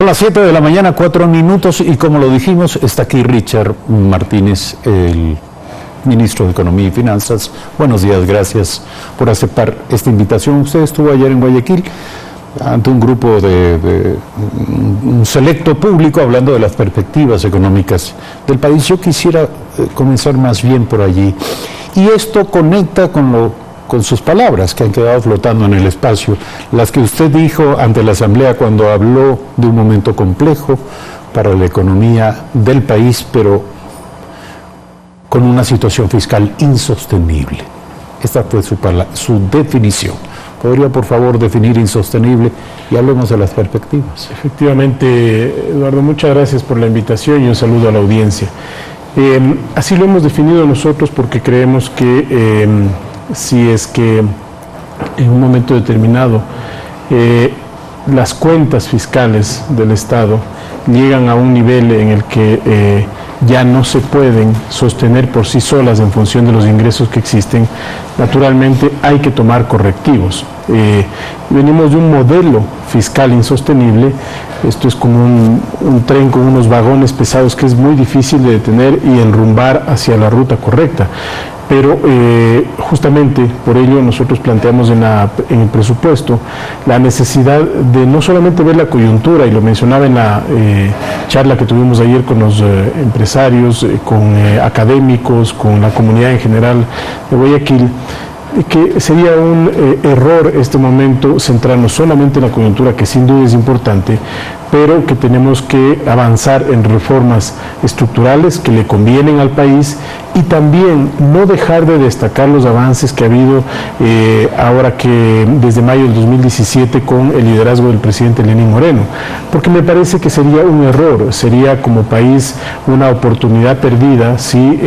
Son las 7 de la mañana, 4 minutos, y como lo dijimos, está aquí Richard Martínez, el ministro de Economía y Finanzas. Buenos días, gracias por aceptar esta invitación. Usted estuvo ayer en Guayaquil ante un grupo de un selecto público hablando de las perspectivas económicas del país. Yo quisiera comenzar más bien por allí. Y esto conecta con sus palabras que han quedado flotando en el espacio, las que usted dijo ante la Asamblea cuando habló de un momento complejo para la economía del país, pero con una situación fiscal insostenible. Esta fue su definición. ¿Podría, por favor, definir insostenible y hablemos de las perspectivas? Efectivamente, Eduardo, muchas gracias por la invitación y un saludo a la audiencia. Así lo hemos definido nosotros porque creemos que si es que en un momento determinado las cuentas fiscales del Estado llegan a un nivel en el que ya no se pueden sostener por sí solas en función de los ingresos que existen, naturalmente hay que tomar correctivos. Venimos de un modelo fiscal insostenible. Esto es como un tren con unos vagones pesados que es muy difícil de detener y enrumbar hacia la ruta correcta. Pero justamente por ello nosotros planteamos en el presupuesto la necesidad de no solamente ver la coyuntura, y lo mencionaba en la charla que tuvimos ayer con los empresarios, con académicos, con la comunidad en general de Guayaquil, que sería un error este momento centrarnos solamente en la coyuntura, que sin duda es importante, pero que tenemos que avanzar en reformas estructurales que le convienen al país y también no dejar de destacar los avances que ha habido ahora que desde mayo del 2017 con el liderazgo del presidente Lenín Moreno, porque me parece que sería un error, sería como país una oportunidad perdida si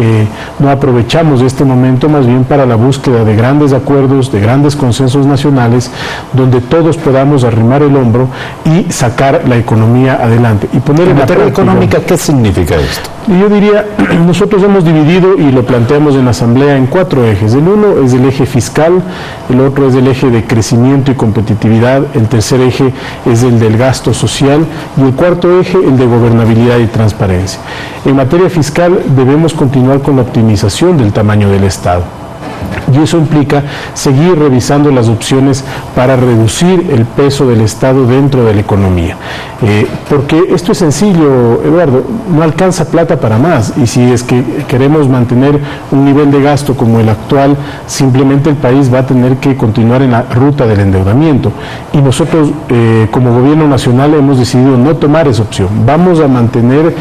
no aprovechamos este momento más bien para la búsqueda de grandes acuerdos, de grandes consensos nacionales, donde todos podamos arrimar el hombro y sacar la economía adelante. Y poner en materia económica, ¿qué significa esto? Yo diría, nosotros hemos dividido y lo planteamos en la Asamblea en 4 ejes. El uno es el eje fiscal, el otro es el eje de crecimiento y competitividad, el tercer eje es el del gasto social y el cuarto eje el de gobernabilidad y transparencia. En materia fiscal debemos continuar con la optimización del tamaño del Estado. Y eso implica seguir revisando las opciones para reducir el peso del Estado dentro de la economía. Porque esto es sencillo, Eduardo, no alcanza plata para más. Y si es que queremos mantener un nivel de gasto como el actual, simplemente el país va a tener que continuar en la ruta del endeudamiento. Y nosotros, como gobierno nacional, hemos decidido no tomar esa opción. Vamos a mantener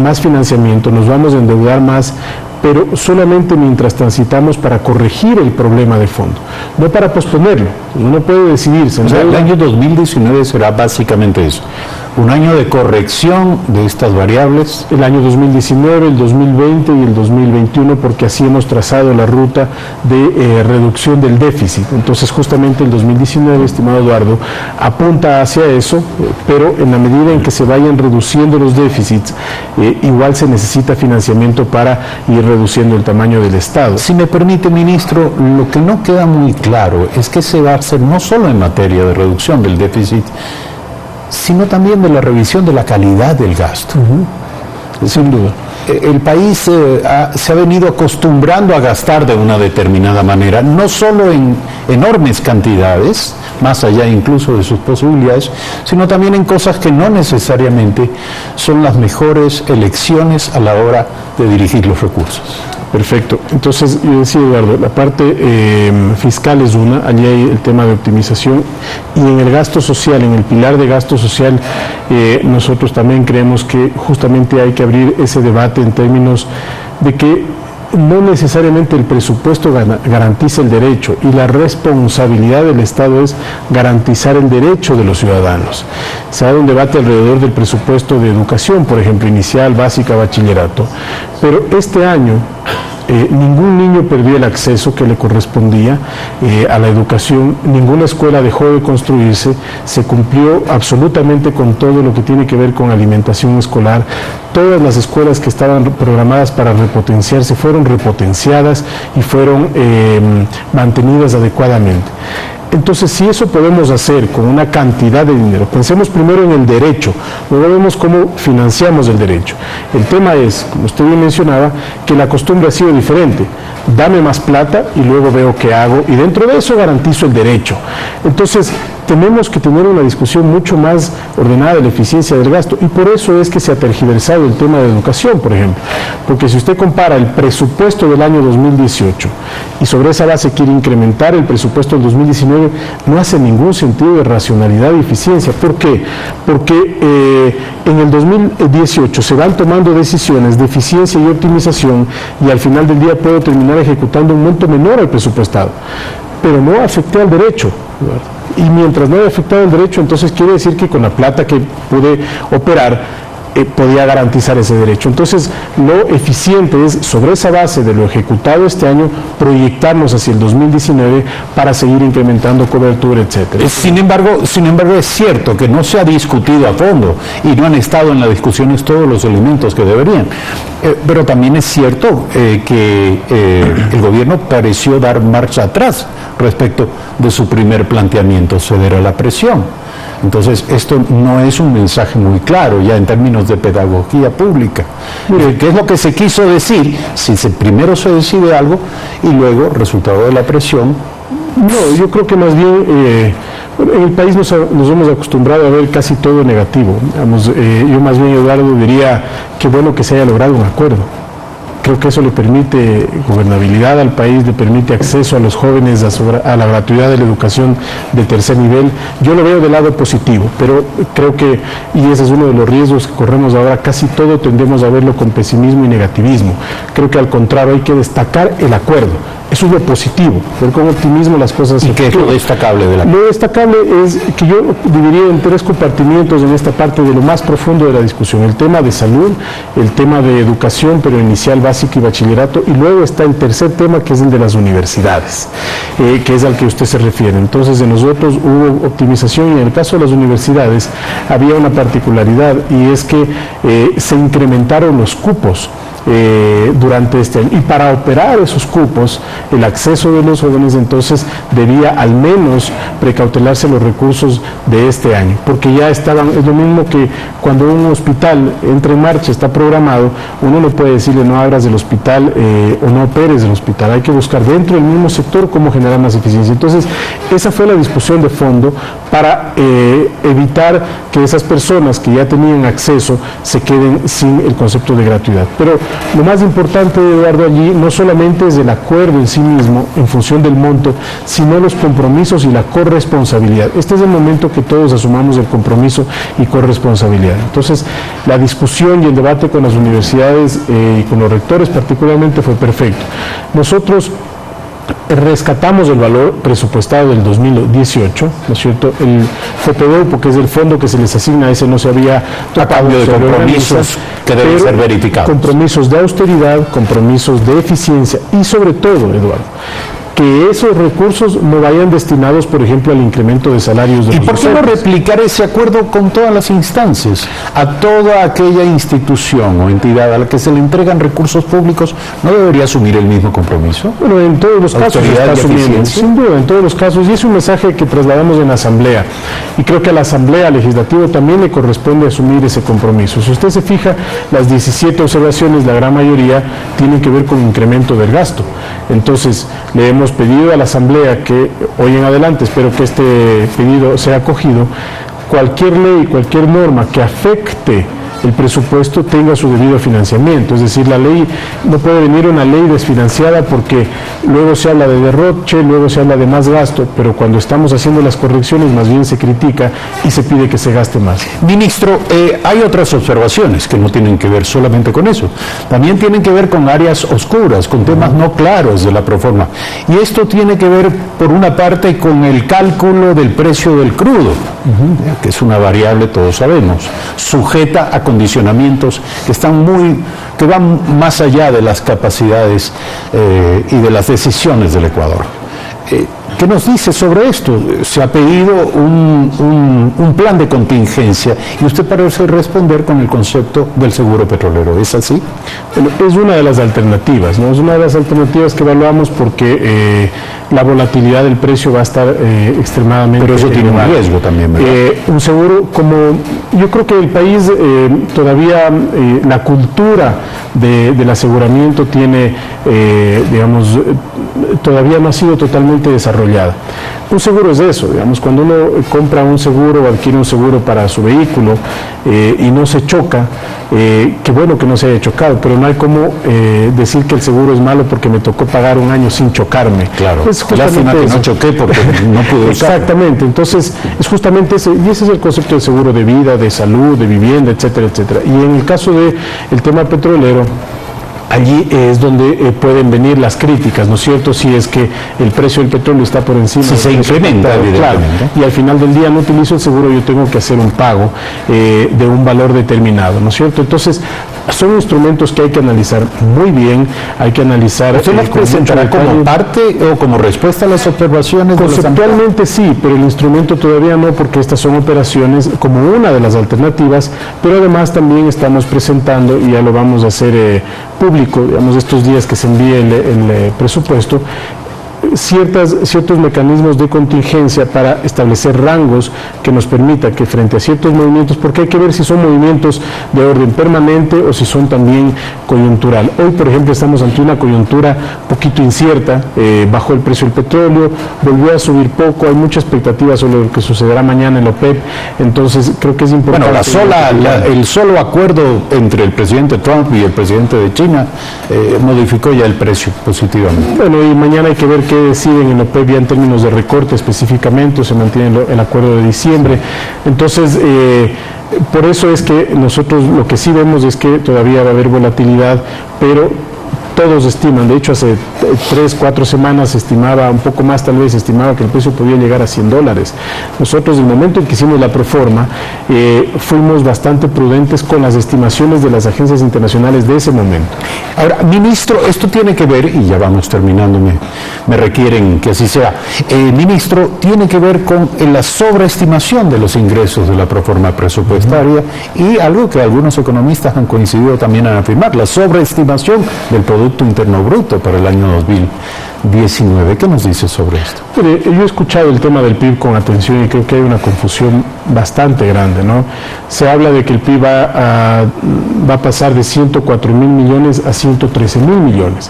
más financiamiento, nos vamos a endeudar más, pero solamente mientras transitamos para corregir el problema de fondo, no para posponerlo. Uno puede decidirse. O sea, el año 2019 será básicamente eso, un año de corrección de estas variables. El año 2019, el 2020 y el 2021, porque así hemos trazado la ruta de reducción del déficit. Entonces, justamente el 2019, estimado Eduardo, apunta hacia eso, pero en la medida en que se vayan reduciendo los déficits, igual se necesita financiamiento para ir reduciendo el tamaño del Estado. Si me permite, ministro, lo que no queda muy claro es que se va a hacer no solo en materia de reducción del déficit, sino también de la revisión de la calidad del gasto. Sin duda. El país se ha venido acostumbrando a gastar de una determinada manera, no solo en enormes cantidades, más allá incluso de sus posibilidades, sino también en cosas que no necesariamente son las mejores elecciones a la hora de dirigir los recursos. Perfecto. Entonces, yo decía, Eduardo, la parte fiscal es una, allí hay el tema de optimización, y en el gasto social, en el pilar de gasto social, nosotros también creemos que justamente hay que abrir ese debate en términos de que no necesariamente el presupuesto garantiza el derecho, y la responsabilidad del Estado es garantizar el derecho de los ciudadanos. Se ha dado un debate alrededor del presupuesto de educación, por ejemplo, inicial, básica, bachillerato, pero este año ningún niño perdió el acceso que le correspondía a la educación, ninguna escuela dejó de construirse, se cumplió absolutamente con todo lo que tiene que ver con alimentación escolar. Todas las escuelas que estaban programadas para repotenciarse fueron repotenciadas y fueron mantenidas adecuadamente. Entonces, si eso podemos hacer con una cantidad de dinero, pensemos primero en el derecho, luego vemos cómo financiamos el derecho. El tema es, como usted bien mencionaba, que la costumbre ha sido diferente. Dame más plata y luego veo qué hago, y dentro de eso garantizo el derecho. Entonces, tenemos que tener una discusión mucho más ordenada de la eficiencia del gasto, y por eso es que se ha tergiversado el tema de educación, por ejemplo, porque si usted compara el presupuesto del año 2018 y sobre esa base quiere incrementar el presupuesto del 2019, no hace ningún sentido de racionalidad y eficiencia. ¿Por qué? Porque en el 2018 se van tomando decisiones de eficiencia y optimización, y al final del día puedo terminar ejecutando un monto menor al presupuestado, pero no afecté al derecho, ¿verdad? Y mientras no haya afectado el derecho, entonces quiere decir que con la plata que pude operar, podía garantizar ese derecho. Entonces, lo eficiente es, sobre esa base de lo ejecutado este año, proyectarnos hacia el 2019 para seguir incrementando cobertura, etcétera. Sin embargo, es cierto que no se ha discutido a fondo y no han estado en las discusiones todos los elementos que deberían. Pero también es cierto que el gobierno pareció dar marcha atrás respecto de su primer planteamiento, ceder a la presión. Entonces, esto no es un mensaje muy claro ya en términos de pedagogía pública. ¿Qué es lo que se quiso decir? Si primero se decide algo y luego, resultado de la presión... No, yo creo que más bien en el país nos hemos acostumbrado a ver casi todo negativo. Yo más bien, Eduardo, diría que bueno que se haya logrado un acuerdo. Creo que eso le permite gobernabilidad al país, le permite acceso a los jóvenes a la gratuidad de la educación de tercer nivel. Yo lo veo del lado positivo, pero creo que, y ese es uno de los riesgos que corremos ahora, casi todo tendemos a verlo con pesimismo y negativismo. Creo que al contrario hay que destacar el acuerdo. Eso es lo positivo, ver con optimismo las cosas. ¿Y qué es lo destacable de la Lo destacable es que yo dividiría en 3 compartimientos en esta parte de lo más profundo de la discusión: el tema de salud, el tema de educación, pero inicial, básica y bachillerato, y luego está el tercer tema, que es el de las universidades, que es al que usted se refiere. Entonces, en nosotros hubo optimización, y en el caso de las universidades había una particularidad, y es que se incrementaron los cupos durante este año, y para operar esos cupos, el acceso de los jóvenes entonces debía al menos precautelarse los recursos de este año, porque ya estaban. Es lo mismo que cuando un hospital entra en marcha, está programado, uno no puede decirle no abras el hospital o no operes el hospital, hay que buscar dentro del mismo sector cómo generar más eficiencia. Entonces, esa fue la discusión de fondo para evitar que esas personas que ya tenían acceso se queden sin el concepto de gratuidad. Pero lo más importante, Eduardo, allí no solamente es el acuerdo en sí mismo en función del monto, sino los compromisos y la corresponsabilidad. Este es el momento que todos asumamos el compromiso y corresponsabilidad. Entonces, la discusión y el debate con las universidades y con los rectores particularmente fue perfecto. Nosotros rescatamos el valor presupuestado del 2018, ¿no es cierto? El FPDU, porque es el fondo que se les asigna, ese no se había tocado. A cambio de compromisos que deben ser verificados. Compromisos de austeridad, compromisos de eficiencia y sobre todo, Eduardo, que esos recursos no vayan destinados, por ejemplo, al incremento de salarios de los docentes. ¿Y por qué no replicar ese acuerdo con todas las instancias? A toda aquella institución o entidad a la que se le entregan recursos públicos, ¿no debería asumir el mismo compromiso? Bueno, en todos los casos se está asumiendo, sin duda, en todos los casos, y es un mensaje que trasladamos en la Asamblea, y creo que a la Asamblea Legislativa también le corresponde asumir ese compromiso. Si usted se fija, las 17 observaciones, la gran mayoría, tienen que ver con incremento del gasto. Entonces, le hemos pedido a la Asamblea que hoy en adelante, espero que este pedido sea acogido, cualquier ley, cualquier norma que afecte el presupuesto tenga su debido financiamiento. Es decir, la ley, no puede venir una ley desfinanciada porque luego se habla de derroche, luego se habla de más gasto, pero cuando estamos haciendo las correcciones más bien se critica y se pide que se gaste más. Ministro, hay otras observaciones que no tienen que ver solamente con eso, también tienen que ver con áreas oscuras, con temas no claros de la proforma, y esto tiene que ver por una parte con el cálculo del precio del crudo, que es una variable, todos sabemos, sujeta a condicionamientos que van más allá de las capacidades y de las decisiones del Ecuador. ¿Qué nos dice sobre esto? Se ha pedido un plan de contingencia y usted parece responder con el concepto del seguro petrolero. ¿Es así? Bueno, es una de las alternativas, ¿no? Es una de las alternativas que evaluamos porque la volatilidad del precio va a estar extremadamente... Pero eso tiene un riesgo también, ¿verdad? Un seguro, como yo creo que el país todavía, la cultura del aseguramiento tiene, digamos, todavía no ha sido totalmente desarrollada. Un seguro es eso, digamos, cuando uno compra un seguro o adquiere un seguro para su vehículo y no se choca, qué bueno que no se haya chocado, pero no hay como decir que el seguro es malo porque me tocó pagar un año sin chocarme. Claro, lástima que no choqué porque no pude usarlo. Exactamente, entonces es justamente ese, y ese es el concepto de seguro de vida, de salud, de vivienda, etcétera, etcétera. Y en el caso del tema petrolero, allí es donde pueden venir las críticas, ¿no es cierto? Si es que el precio del petróleo está por encima. Si se incrementa, claro, y al final del día no utilizo el seguro, yo tengo que hacer un pago de un valor determinado, ¿no es cierto? Entonces, son instrumentos que hay que analizar muy bien, hay que analizar... ¿Usted los presentará como parte o como respuesta a las observaciones? Conceptualmente sí, pero el instrumento todavía no, porque estas son operaciones como una de las alternativas, pero además también estamos presentando, y ya lo vamos a hacer público, digamos, estos días que se envíe el presupuesto, ciertos mecanismos de contingencia para establecer rangos que nos permita que frente a ciertos movimientos, porque hay que ver si son movimientos de orden permanente o si son también coyuntural. Hoy, por ejemplo, estamos ante una coyuntura poquito incierta, bajó el precio del petróleo, volvió a subir poco, hay mucha expectativa sobre lo que sucederá mañana en la OPEP, entonces creo que es importante... Bueno, el solo acuerdo entre el presidente Trump y el presidente de China modificó ya el precio positivamente. Bueno, y mañana hay que ver qué deciden en la OPEP ya en términos de recorte específicamente, o se mantiene el acuerdo de diciembre. Entonces, por eso es que nosotros lo que sí vemos es que todavía va a haber volatilidad, pero todos estiman, de hecho hace 3-4 semanas se estimaba, un poco más tal vez, se estimaba que el precio podía llegar a $100. Nosotros, en el momento en que hicimos la proforma, fuimos bastante prudentes con las estimaciones de las agencias internacionales de ese momento. Ahora, ministro, esto tiene que ver, y ya vamos terminando, me requieren que así sea, ministro, tiene que ver con la sobreestimación de los ingresos de la proforma presupuestaria y algo que algunos economistas han coincidido también en afirmar, la sobreestimación del Producto Interno Bruto para el año 2019. ¿Qué nos dice sobre esto? Yo he escuchado el tema del PIB con atención y creo que hay una confusión bastante grande, ¿no? Se habla de que el PIB va a pasar de 104.000 millones a 113.000 millones.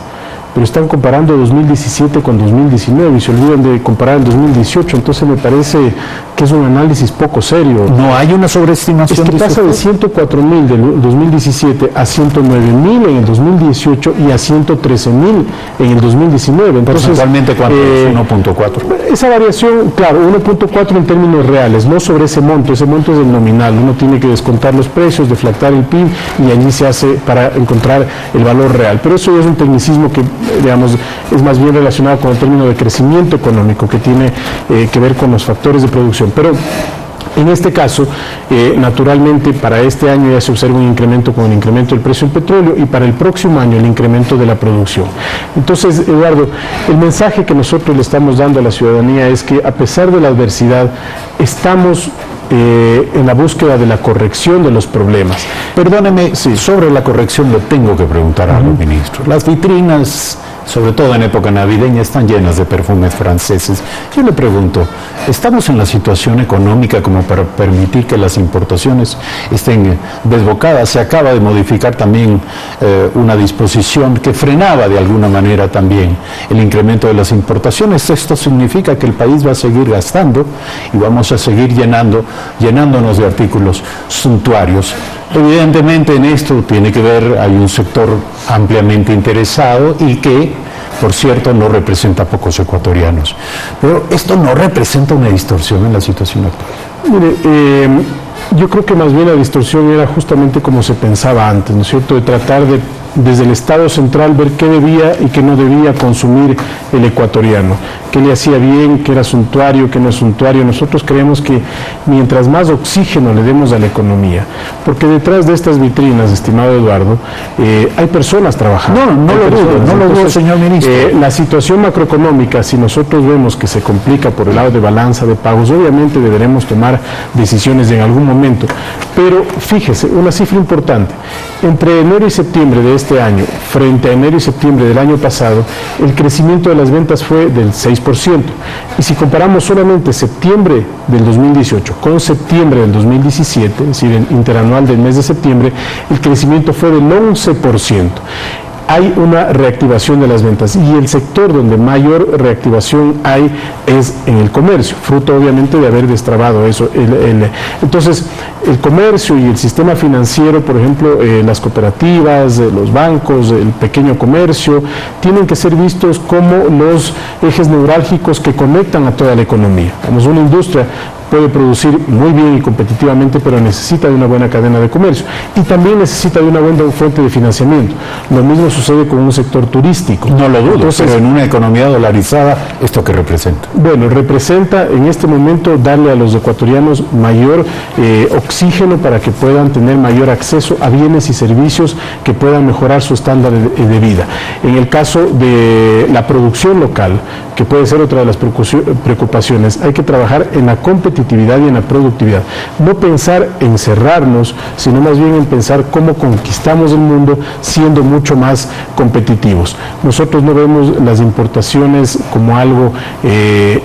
Pero están comparando 2017 con 2019 y se olvidan de comparar el 2018, entonces me parece que es un análisis poco serio. No hay una sobreestimación. Es que pasa de 104.000 del 2017 a 109.000 en el 2018 y a 113.000 en el 2019. Entonces, ¿porcentualmente cuánto es? 1.4. Esa variación, claro, 1.4 en términos reales, no sobre ese monto es el nominal. Uno tiene que descontar los precios, deflactar el PIB y allí se hace para encontrar el valor real. Pero eso ya es un tecnicismo que, digamos, es más bien relacionado con el término de crecimiento económico que tiene que ver con los factores de producción. Pero en este caso, naturalmente, para este año ya se observa un incremento con el incremento del precio del petróleo y para el próximo año el incremento de la producción. Entonces, Eduardo, el mensaje que nosotros le estamos dando a la ciudadanía es que a pesar de la adversidad, estamos en la búsqueda de la corrección de los problemas. Perdóneme, sí, sobre la corrección le tengo que preguntar algo, ministro. Las vitrinas, sobre todo en época navideña, están llenas de perfumes franceses. Yo le pregunto, ¿estamos en la situación económica como para permitir que las importaciones estén desbocadas? Se acaba de modificar también una disposición que frenaba de alguna manera también el incremento de las importaciones. Esto significa que el país va a seguir gastando y vamos a seguir llenándonos de artículos suntuarios. Evidentemente en esto tiene que ver, hay un sector ampliamente interesado y que, por cierto, no representa pocos ecuatorianos. Pero esto no representa una distorsión en la situación actual. Mire, yo creo que más bien la distorsión era justamente como se pensaba antes, ¿no es cierto?, de tratar de desde el Estado central ver qué debía y qué no debía consumir el ecuatoriano, qué le hacía bien, qué era suntuario, qué no es suntuario. Nosotros creemos que mientras más oxígeno le demos a la economía, porque detrás de estas vitrinas, estimado Eduardo, hay personas trabajando. No lo dudo, señor ministro. La situación macroeconómica, si nosotros vemos que se complica por el lado de balanza de pagos, obviamente deberemos tomar decisiones en algún momento. Pero fíjese, una cifra importante, entre enero y septiembre de este año, frente a enero y septiembre del año pasado, el crecimiento de las ventas fue del 6%. Y si comparamos solamente septiembre del 2018 con septiembre del 2017, es decir, el interanual del mes de septiembre, el crecimiento fue del 11%. Hay una reactivación de las ventas y el sector donde mayor reactivación hay es en el comercio, fruto obviamente de haber destrabado eso. Entonces, el comercio y el sistema financiero, por ejemplo, las cooperativas, los bancos, el pequeño comercio, tienen que ser vistos como los ejes neurálgicos que conectan a toda la economía. Como una industria puede producir muy bien y competitivamente, pero necesita de una buena cadena de comercio y también necesita de una buena fuente de financiamiento. Lo mismo sucede con un sector turístico. No lo dudo. Entonces, pero en una economía dolarizada, ¿esto qué representa? Bueno, representa en este momento darle a los ecuatorianos mayor oxígeno para que puedan tener mayor acceso a bienes y servicios que puedan mejorar su estándar de vida. En el caso de la producción local, que puede ser otra de las preocupaciones, hay que trabajar en la competitividad y en la productividad. No pensar en cerrarnos, sino más bien en pensar cómo conquistamos el mundo siendo mucho más competitivos. Nosotros no vemos las importaciones como algo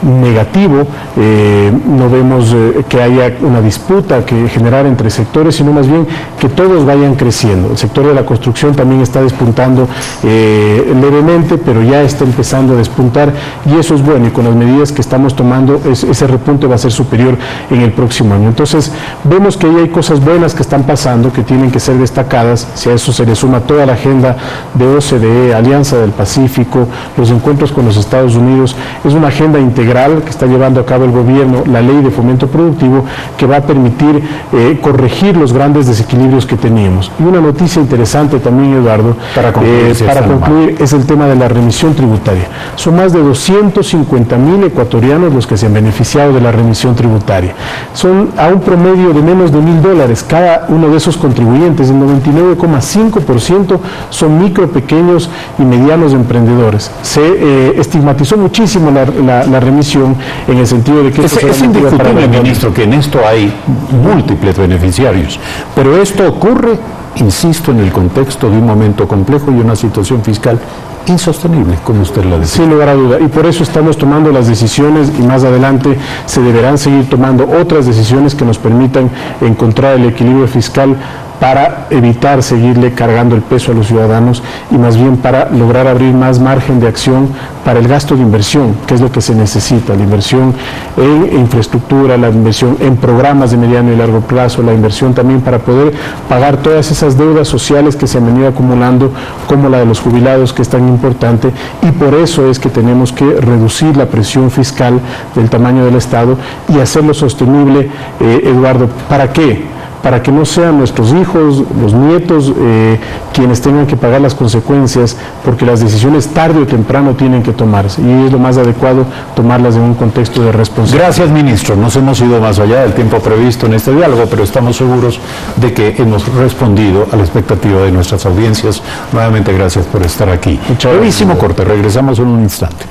negativo, no vemos que haya una disputa que generar entre sectores, sino más bien que todos vayan creciendo. El sector de la construcción también está despuntando levemente, pero ya está empezando a despuntar y eso es bueno, y con las medidas que estamos tomando ese repunte va a ser superior en el próximo año. Entonces vemos que ahí hay cosas buenas que están pasando, que tienen que ser destacadas. Si a eso se le suma toda la agenda de OCDE, Alianza del Pacífico, los encuentros con los Estados Unidos, es una agenda integral que está llevando a cabo el gobierno, la ley de fomento productivo, que va a permitir corregir los grandes desequilibrios que teníamos. Y una noticia interesante también, Eduardo, para concluir es el tema de la remisión tributaria. Son más de 250.000 ecuatorianos los que se han beneficiado de la remisión tributaria. Son a un promedio de menos de $1.000 cada uno de esos contribuyentes. El 99,5% son micro, pequeños y medianos emprendedores. Se estigmatizó muchísimo la remisión en el sentido de que es indiscutible, ministro, que en esto hay múltiples beneficiarios, pero esto ocurre, insisto, en el contexto de un momento complejo y una situación fiscal insostenible, como usted lo decía. Sin lugar a duda, y por eso estamos tomando las decisiones y más adelante se deberán seguir tomando otras decisiones que nos permitan encontrar el equilibrio fiscal para evitar seguirle cargando el peso a los ciudadanos y más bien para lograr abrir más margen de acción para el gasto de inversión, que es lo que se necesita, la inversión en infraestructura, la inversión en programas de mediano y largo plazo, la inversión también para poder pagar todas esas deudas sociales que se han venido acumulando, como la de los jubilados, que es tan importante, y por eso es que tenemos que reducir la presión fiscal del tamaño del Estado y hacerlo sostenible, Eduardo. ¿Para qué? Para que no sean nuestros hijos, los nietos, quienes tengan que pagar las consecuencias, porque las decisiones tarde o temprano tienen que tomarse, y es lo más adecuado tomarlas en un contexto de responsabilidad. Gracias, ministro. Nos hemos ido más allá del tiempo previsto en este diálogo, pero estamos seguros de que hemos respondido a la expectativa de nuestras audiencias. Nuevamente, gracias por estar aquí. Muchas gracias. Brevísimo corte, regresamos en un instante.